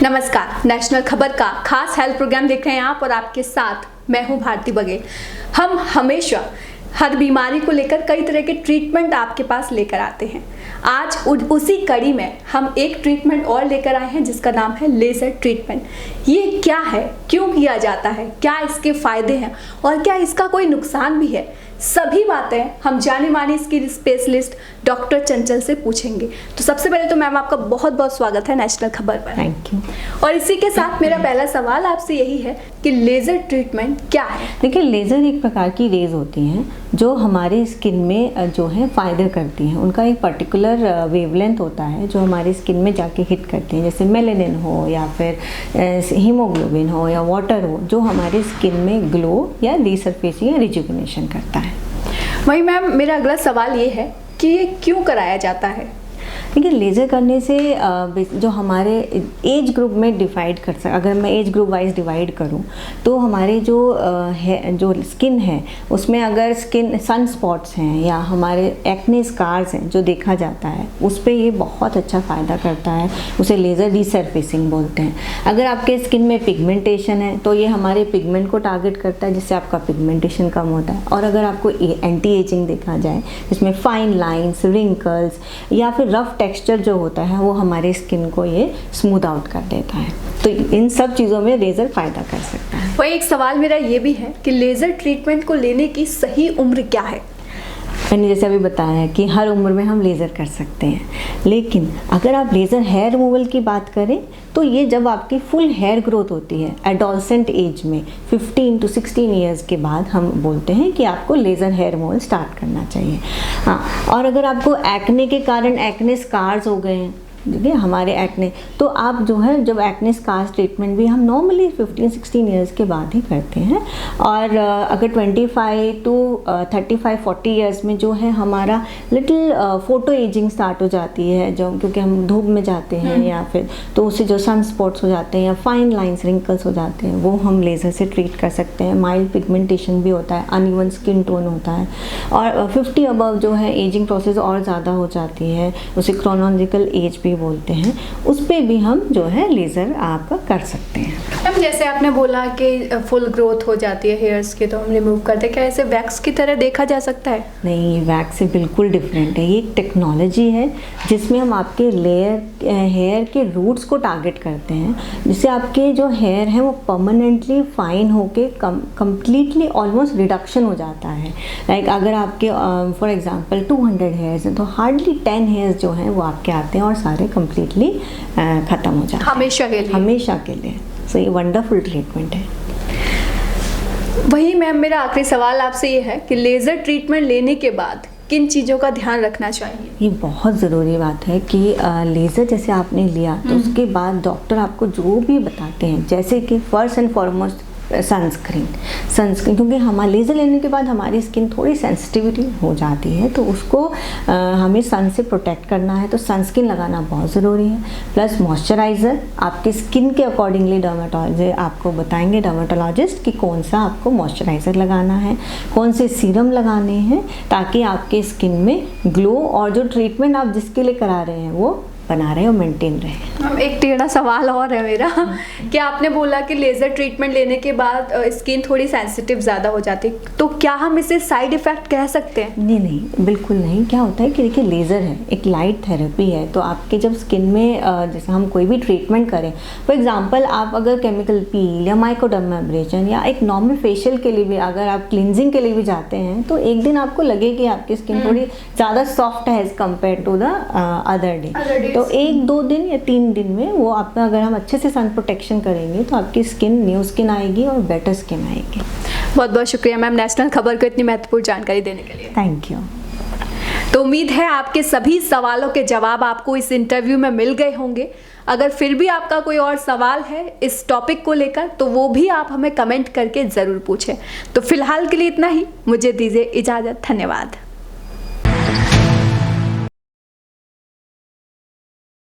नमस्कार, नेशनल खबर का खास हेल्थ प्रोग्राम देख रहे हैं आप और आपके साथ मैं हूं भारती बघेल। हम हमेशा हर बीमारी को लेकर कई तरह के ट्रीटमेंट आपके पास लेकर आते हैं। आज उसी कड़ी में हम एक ट्रीटमेंट और लेकर आए हैं जिसका नाम है लेज़र ट्रीटमेंट। ये क्या है, क्यों किया जाता है, क्या इसके फायदे हैं और क्या इसका कोई नुकसान भी है, सभी बातें हम जाने माने स्किन स्पेशलिस्ट डॉक्टर चंचल से पूछेंगे। तो सबसे पहले तो मैम आपका बहुत बहुत स्वागत है नेशनल खबर पर। Thank you. और इसी के साथ मेरा पहला सवाल आपसे यही है कि लेज़र ट्रीटमेंट क्या है? देखिए, लेज़र एक प्रकार की रेज होती हैं जो हमारे स्किन में जो है फ़ायदे करती हैं। उनका एक पर्टिकुलर वेवलेंथ होता है जो हमारी स्किन में जाके हिट करते हैं, जैसे मेलेनिन हो या फिर हीमोग्लोबिन हो या वाटर हो, जो हमारे स्किन में ग्लो या रीसरफेसिंग या रिजुविनेशन करता है। वही मैम, मेरा अगला सवाल ये है कि ये क्यों कराया जाता है? देखिए, लेज़र करने से जो हमारे एज ग्रुप में डिवाइड कर सकते, अगर मैं एज ग्रुप वाइज डिवाइड करूं तो हमारे जो स्किन है उसमें अगर स्किन सन स्पॉट्स हैं या हमारे एक्ने स्कार्स हैं जो देखा जाता है, उस पर ये बहुत अच्छा फ़ायदा करता है। उसे लेज़र रीसरफेसिंग बोलते हैं। अगर आपके स्किन में पिगमेंटेशन है तो ये हमारे पिगमेंट को टारगेट करता है, जिससे आपका पिगमेंटेशन कम होता है। और अगर आपको एंटी एजिंग देखा जाए, जिसमें फाइन लाइन्स, रिंकल्स या फिर रफ टेक्सचर जो होता है वो हमारे स्किन को ये स्मूथ आउट कर देता है। तो इन सब चीज़ों में लेज़र फ़ायदा कर सकता है। वही एक सवाल मेरा ये भी है कि लेज़र ट्रीटमेंट को लेने की सही उम्र क्या है? मैंने जैसे अभी बताया है कि हर उम्र में हम लेज़र कर सकते हैं, लेकिन अगर आप लेज़र हेयर रिमूवल की बात करें तो ये जब आपकी फुल हेयर ग्रोथ होती है एडोलसेंट एज में 15 to 16 ईयर्स के बाद हम बोलते हैं कि आपको लेज़र हेयर रिमूवल स्टार्ट करना चाहिए। हाँ, और अगर आपको एक्ने के कारण एक्ने स्कार्स हो गए हैं, देखिए हमारे एक्ने, तो आप जो है जब एक्ने स्कार्स ट्रीटमेंट भी हम नॉर्मली 15-16 ईयर्स के बाद ही करते हैं। और अगर 25 to 35-40 ईयर्स में जो है हमारा लिटिल फोटो एजिंग स्टार्ट हो जाती है, जो क्योंकि हम धूप में जाते हैं या फिर तो उससे जो सन स्पॉट्स हो जाते हैं या फाइन लाइंस, रिंकल्स हो जाते हैं, वो हम लेज़र से ट्रीट कर सकते हैं। माइल्ड पिगमेंटेशन भी होता है, अनइवन स्किन टोन होता है। और 50 अबव जो है एजिंग प्रोसेस और ज़्यादा हो जाती है, उसे क्रोनोलॉजिकल एज भी बोलते हैं, उस पे भी हम जो है लेज़र आपका कर सकते हैं। मैम, जैसे आपने बोला कि फुल ग्रोथ हो जाती है हेयर्स की तो हम रिमूव करते हैं, क्या ऐसे वैक्स की तरह देखा जा सकता है? नहीं, वैक्स से बिल्कुल डिफरेंट है। ये एक टेक्नोलॉजी है जिसमें हम आपके हेयर के रूट्स को टारगेट करते हैं, जिससे आपके जो हेयर हैं वो परमानेंटली फाइन होके कम्प्लीटली ऑलमोस्ट रिडक्शन हो जाता है। लाइक अगर आपके फॉर एग्जांपल 200 हेयर्स हैं तो हार्डली 10 हेयर्स जो हैं वो आपके आते हैं और सारे कम्प्लीटली ख़त्म हो जाते हैं हमेशा के लिए। हमेशा के लिए। सो ये वंडरफुल ट्रीटमेंट है। वही मैम, मेरा आखिरी सवाल आपसे ये है कि लेज़र ट्रीटमेंट लेने के बाद किन चीज़ों का ध्यान रखना चाहिए? ये बहुत ज़रूरी बात है कि लेज़र जैसे आपने लिया तो उसके बाद डॉक्टर आपको जो भी बताते हैं, जैसे कि फर्स्ट एंड फॉरमोस्ट सनस्क्रीन, क्योंकि हमारा लेज़र लेने के बाद हमारी स्किन थोड़ी सेंसिटिविटी हो जाती है, तो उसको हमें सन से प्रोटेक्ट करना है, तो सनस्क्रीन लगाना बहुत ज़रूरी है। प्लस मॉइस्चराइज़र आपकी स्किन के अकॉर्डिंगली आपको बताएंगे डर्मेटोलॉजिस्ट कि कौन सा आपको मॉइस्चराइज़र लगाना है, कौन से सीरम लगाने हैं, ताकि आपके स्किन में ग्लो और जो ट्रीटमेंट आप जिसके लिए करा रहे हैं वो बना रहे और मेंटेन रहे। मैम, एक टेढ़ा सवाल और है मेरा कि आपने बोला कि लेज़र ट्रीटमेंट लेने के बाद स्किन थोड़ी सेंसिटिव ज़्यादा हो जाती है, तो क्या हम इसे साइड इफ़ेक्ट कह सकते हैं? नहीं, बिल्कुल नहीं। क्या होता है कि देखिए, लेज़र है एक लाइट थेरेपी है, तो आपके जब स्किन में जैसे हम कोई भी ट्रीटमेंट करें, फॉर एग्जांपल आप अगर केमिकल पील या माइक्रोडर्माब्रेशन या एक नॉर्मल फेशियल के लिए भी अगर आप क्लिनजिंग के लिए भी जाते हैं, तो एक दिन आपको लगे कि आपकी स्किन थोड़ी ज़्यादा सॉफ्ट है as compare to the other day, तो 1-2 दिन या 3 दिन में वो आपका अगर हम अच्छे से सन प्रोटेक्शन करेंगे तो आपकी स्किन न्यू स्किन आएगी और बेटर स्किन आएगी। बहुत बहुत शुक्रिया मैम नेशनल खबर को इतनी महत्वपूर्ण जानकारी देने के लिए। Thank you. तो उम्मीद है आपके सभी सवालों के जवाब आपको इस इंटरव्यू में मिल गए होंगे। अगर फिर भी आपका कोई और सवाल है इस टॉपिक को लेकर तो वो भी आप हमें कमेंट करके ज़रूर पूछें। तो फिलहाल के लिए इतना ही, मुझे दीजिए इजाज़त। धन्यवाद।